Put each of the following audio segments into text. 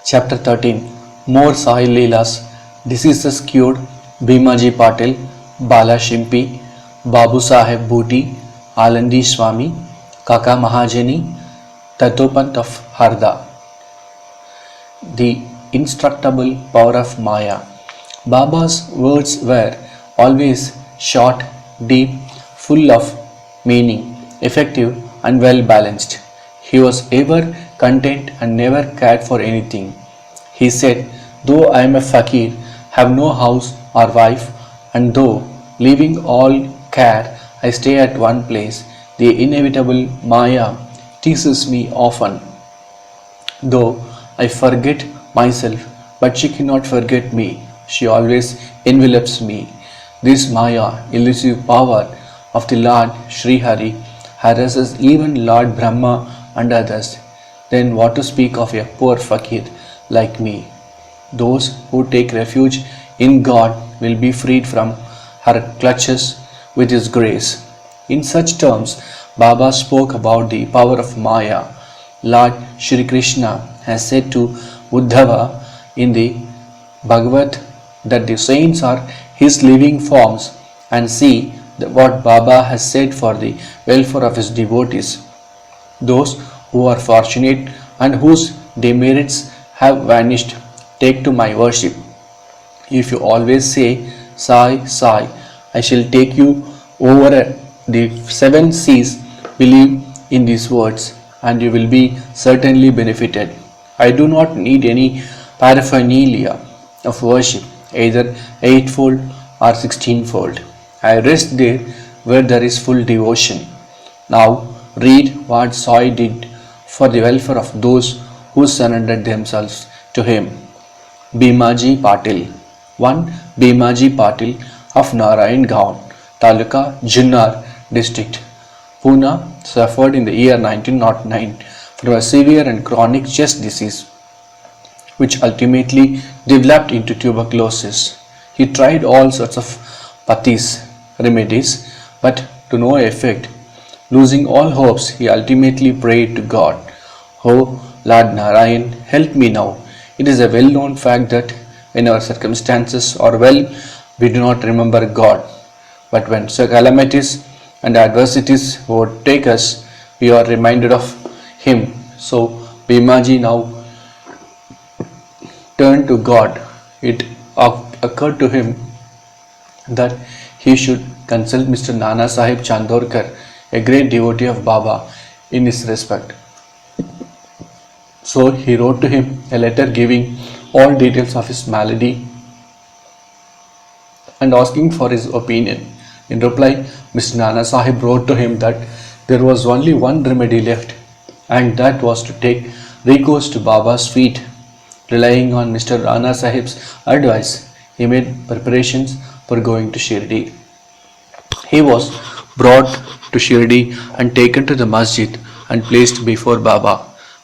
Chapter 13 More Sai Leelas Diseases Cured Bhimaji Patil Bala Shimpi Babu Saheb Booty Alandi Swami Kaka Mahajani Tatopant of Harda. The indestructible power of Maya. Baba's words were always short, deep, full of meaning, effective, and well balanced. He was ever content and never cared for anything. He said, though I am a fakir, have no house or wife, and though leaving all care, I stay at one place, the inevitable Maya teases me often. Though I forget myself, but she cannot forget me. She always envelops me. This Maya, elusive power of the Lord Sri Hari, harasses even Lord Brahma and others. Then what to speak of a poor fakir like me? Those who take refuge in God will be freed from her clutches with His grace. In such terms, Baba spoke about the power of Maya. Lord Shri Krishna has said to Uddhava in the Bhagavad that the saints are his living forms, and see what Baba has said for the welfare of his devotees. Those who are fortunate and whose demerits have vanished take to my worship. If you always say, Sai, Sai, I shall take you over the seven seas, believe in these words, and you will be certainly benefited. I do not need any paraphernalia of worship, either eightfold or 16-fold. I rest there where there is full devotion. Now read what Sai did for the welfare of those who surrendered themselves to him. Bhimaji Patil. One Bhimaji Patil of Narayan Gaon, Taluka, Junnar district, Pune, suffered in the year 1909 from a severe and chronic chest disease, which ultimately developed into tuberculosis. He tried all sorts of pathis, remedies, but to no effect. Losing all hopes, he ultimately prayed to God, "Oh Lord Narayan, help me now." It is a well-known fact that when our circumstances are well, we do not remember God. But when calamities and adversities overtake us, we are reminded of Him. So Bhimaji now turned to God. It occurred to him that he should consult Mr. Nana Sahib Chandorkar, a great devotee of Baba, in this respect. So he wrote to him a letter giving all details of his malady and asking for his opinion. In reply, Mr. Nana Sahib wrote to him that there was only one remedy left, and that was to take recourse to Baba's feet. Relying on Mr. Nana Sahib's advice, he made preparations for going to Shirdi. He was brought to Shirdi and taken to the masjid and placed before Baba.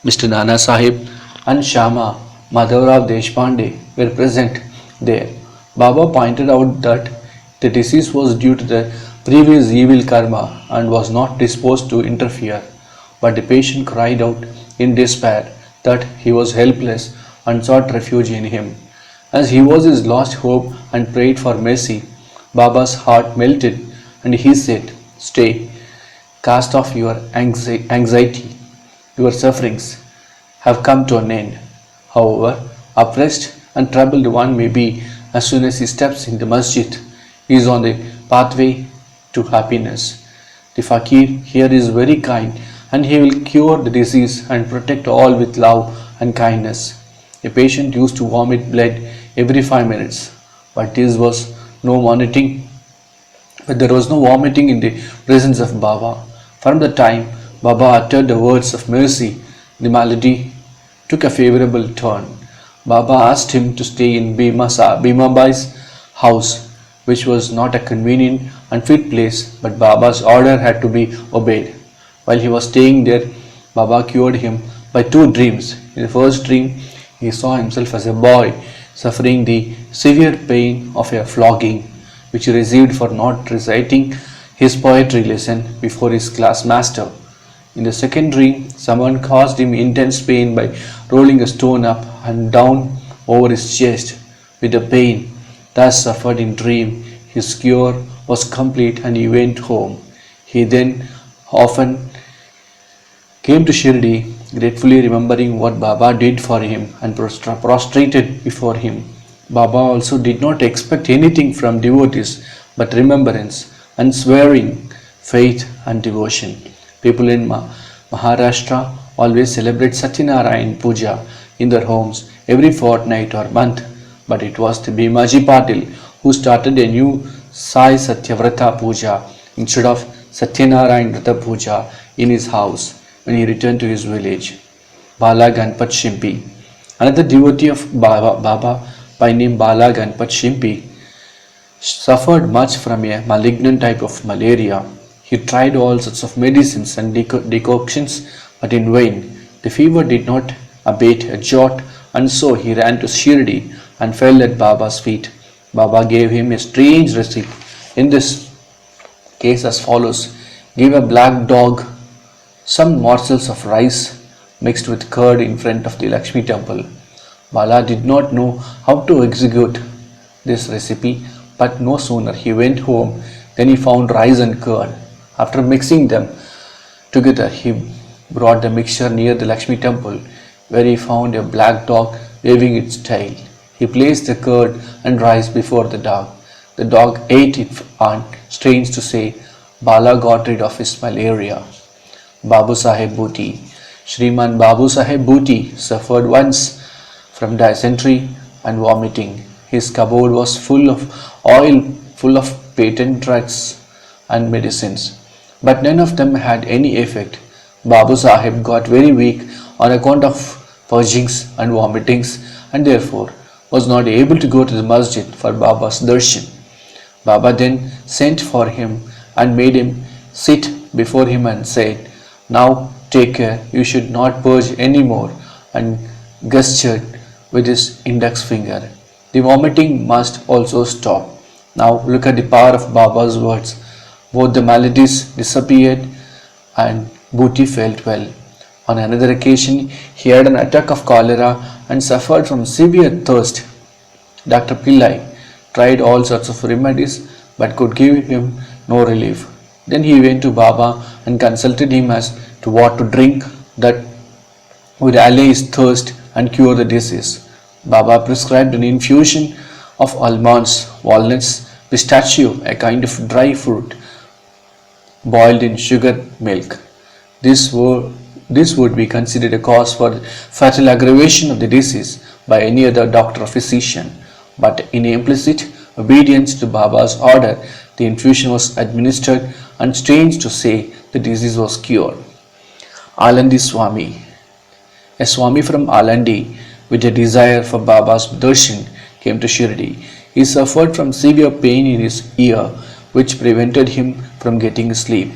Mr. Nana Sahib and Shama Madhavrao Deshpande were present there. Baba pointed out that the disease was due to the previous evil karma and was not disposed to interfere. But the patient cried out in despair that he was helpless and sought refuge in him. As he was his last hope and prayed for mercy, Baba's heart melted and he said, "Stay, cast off your anxiety. Your sufferings have come to an end." However oppressed and troubled one may be, as soon as he steps in the masjid, he is on the pathway to happiness. The fakir here is very kind, and he will cure the disease and protect all with love and kindness. A patient used to vomit blood every 5 minutes, but there was no vomiting in the presence of Baba. From the time Baba uttered the words of mercy, the malady took a favorable turn. Baba asked him to stay in Bhimabai's house, which was not a convenient and fit place, but Baba's order had to be obeyed. While he was staying there, Baba cured him by 2 dreams. In the first dream, he saw himself as a boy suffering the severe pain of a flogging, which he received for not reciting his poetry lesson before his class master. In the second dream, someone caused him intense pain by rolling a stone up and down over his chest with the pain thus suffered in dream. His cure was complete and he went home. He then often came to Shirdi, gratefully remembering what Baba did for him and prostrated before him. Baba also did not expect anything from devotees but remembrance, unswearing faith and devotion. People in Maharashtra always celebrate Satyanarayan Puja in their homes every fortnight or month, but it was the Bhimaji Patil who started a new Sai Satyavrata Puja instead of Satyanarayan Vrata Puja in his house when he returned to his village. Bala Ganpat Shimpi, another devotee of Baba by name Bala Ganpat Shimpi, suffered much from a malignant type of malaria. He tried all sorts of medicines and decoctions, but in vain. The fever did not abate a jot, and so he ran to Shirdi and fell at Baba's feet. Baba gave him a strange recipe. In this case, as follows: give a black dog some morsels of rice mixed with curd in front of the Lakshmi temple. Bala did not know how to execute this recipe, but no sooner he went home than he found rice and curd. After mixing them together, he brought the mixture near the Lakshmi temple, where he found a black dog waving its tail. He placed the curd and rice before the dog. The dog ate it, and strange to say, Bala got rid of his malaria. Babu Saheb Bhuti. Shriman Babu Saheb Bhuti suffered once from dysentery and vomiting. His cupboard was full of oil, full of patent drugs and medicines, but none of them had any effect. Babu Sahib got very weak on account of purgings and vomitings, and therefore was not able to go to the masjid for Baba's darshan. Baba then sent for him and made him sit before him and said, "Now take care, you should not purge any more," and gestured with his index finger. The vomiting must also stop. Now look at the power of Baba's words. Both the maladies disappeared and Bhuti felt well. On another occasion, he had an attack of cholera and suffered from severe thirst. Dr. Pillai tried all sorts of remedies but could give him no relief. Then he went to Baba and consulted him as to what to drink that would allay his thirst and cure the disease. Baba prescribed an infusion of almonds, walnuts, pistachio, a kind of dry fruit, boiled in sugar milk. This would be considered a cause for fatal aggravation of the disease by any other doctor or physician, but in implicit obedience to Baba's order, the infusion was administered, and strange to say, the disease was cured. Alandi Swami. A Swami from Alandi with a desire for Baba's darshan came to Shirdi. He suffered from severe pain in his ear, which prevented him from getting sleep.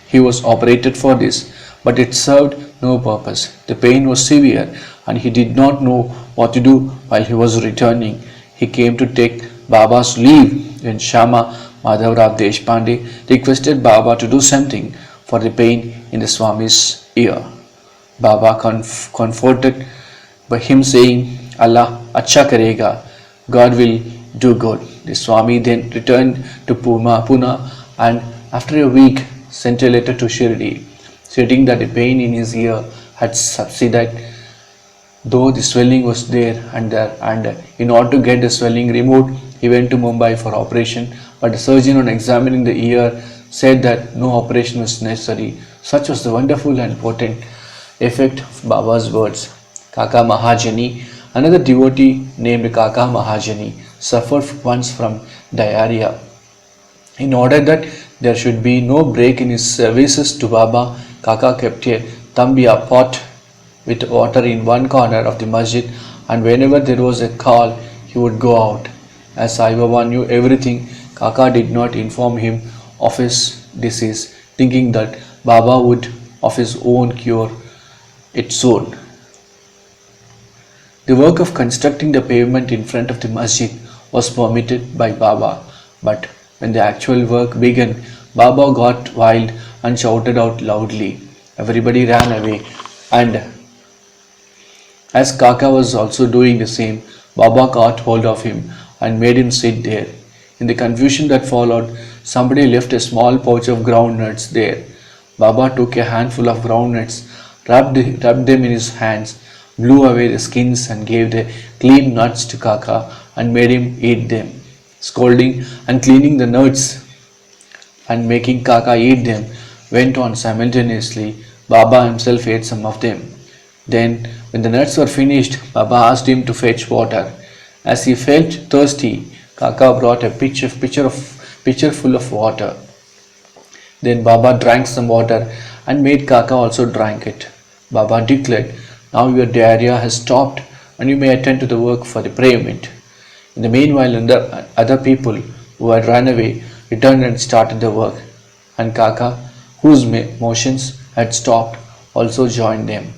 He was operated for this, but it served no purpose. The pain was severe and he did not know what to do while he was returning. He came to take Baba's leave when Shama Madhavrao Deshpande requested Baba to do something for the pain in the Swami's ear. Baba comforted by him saying, Allah acha karega, God will do good. The Swami then returned to Pune and after a week sent a letter to Shirdi, stating that the pain in his ear had subsided, though the swelling was there, and in order to get the swelling removed, he went to Mumbai for operation, but the surgeon, on examining the ear, said that no operation was necessary. Such was the wonderful and potent effect of Baba's words. Kaka Mahajani, another devotee named Kaka Mahajani, suffered once from diarrhea. In order that there should be no break in his services to Baba, Kaka kept a tambia pot with water in one corner of the masjid, and whenever there was a call, he would go out. As Sai Baba knew everything, Kaka did not inform him of his disease, thinking that Baba would of his own cure it soon. The work of constructing the pavement in front of the masjid was permitted by Baba, but when the actual work began, Baba got wild and shouted out loudly. Everybody ran away, and As Kaka was also doing the same, Baba caught hold of him and made him sit there. In the confusion that followed, somebody left a small pouch of groundnuts there. Baba took a handful of groundnuts, rubbed them in his hands, blew away the skins and gave the clean nuts to Kaka and made him eat them. Scolding and cleaning the nuts and making Kaka eat them went on simultaneously. Baba himself ate some of them. Then, when the nuts were finished, Baba asked him to fetch water. As he felt thirsty, Kaka brought a pitcher full of water. Then Baba drank some water and made Kaka also drink it. Baba declared, "Now your diarrhea has stopped and you may attend to the work for the payment." In the meanwhile, other people who had run away returned and started the work, and Kaka, whose motions had stopped, also joined them.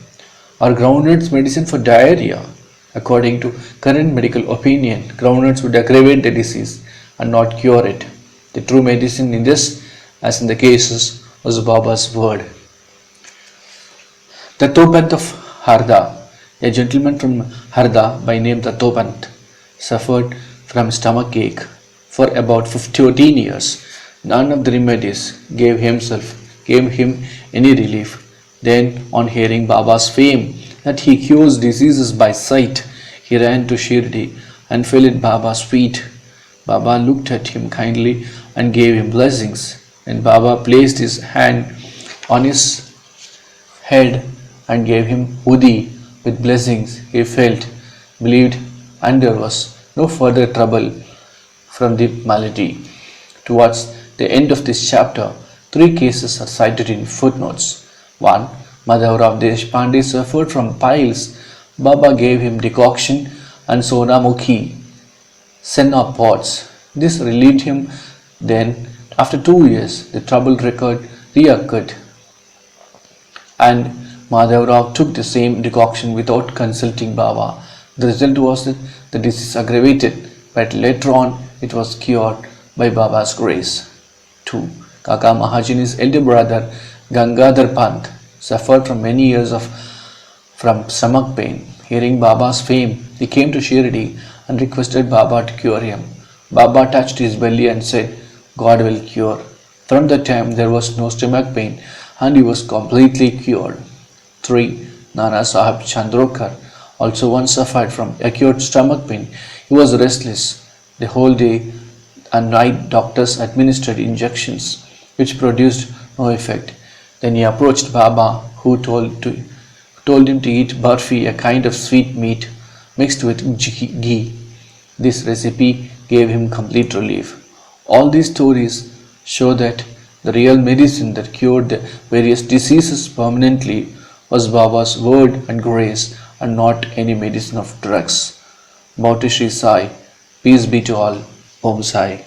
Are groundnuts medicine for diarrhea? According to current medical opinion, groundnuts would aggravate the disease and not cure it. The true medicine in this, as in the cases, was Baba's word. Dattopant of Harda. A gentleman from Harda by name Dattopant suffered from stomach ache for about 14 years. None of the remedies gave him any relief. Then, on hearing Baba's fame that he cures diseases by sight, he ran to Shirdi and fell at Baba's feet. Baba looked at him kindly and gave him blessings. And Baba placed his hand on his head and gave him Udi with blessings. He felt, believed, and there was no further trouble from the malady. Towards the end of this chapter, 3 cases are cited in footnotes. 1. Madhavrav Deshpande suffered from piles. Baba gave him decoction and sonamukhi, senna pots. This relieved him. Then, after 2 years, the trouble reoccurred, and Madhavrao took the same decoction without consulting Baba. The result was that the disease aggravated, but later on it was cured by Baba's grace. 2. Kaka Mahajani's elder brother Gangadhar Pant suffered from many years from stomach pain. Hearing Baba's fame, he came to Shirdi and requested Baba to cure him. Baba touched his belly and said, "God will cure." From that time there was no stomach pain and he was completely cured. 3. Nana Sahib Chandrokar also once suffered from acute stomach pain. He was restless the whole day and night. Doctors administered injections which produced no effect. Then he approached Baba, who told him to eat barfi, a kind of sweet meat mixed with ghee. This recipe gave him complete relief. All these stories show that the real medicine that cured the various diseases permanently was Baba's word and grace, and not any medicine of drugs. Bhauti Shri Sai, peace be to all. Om Sai.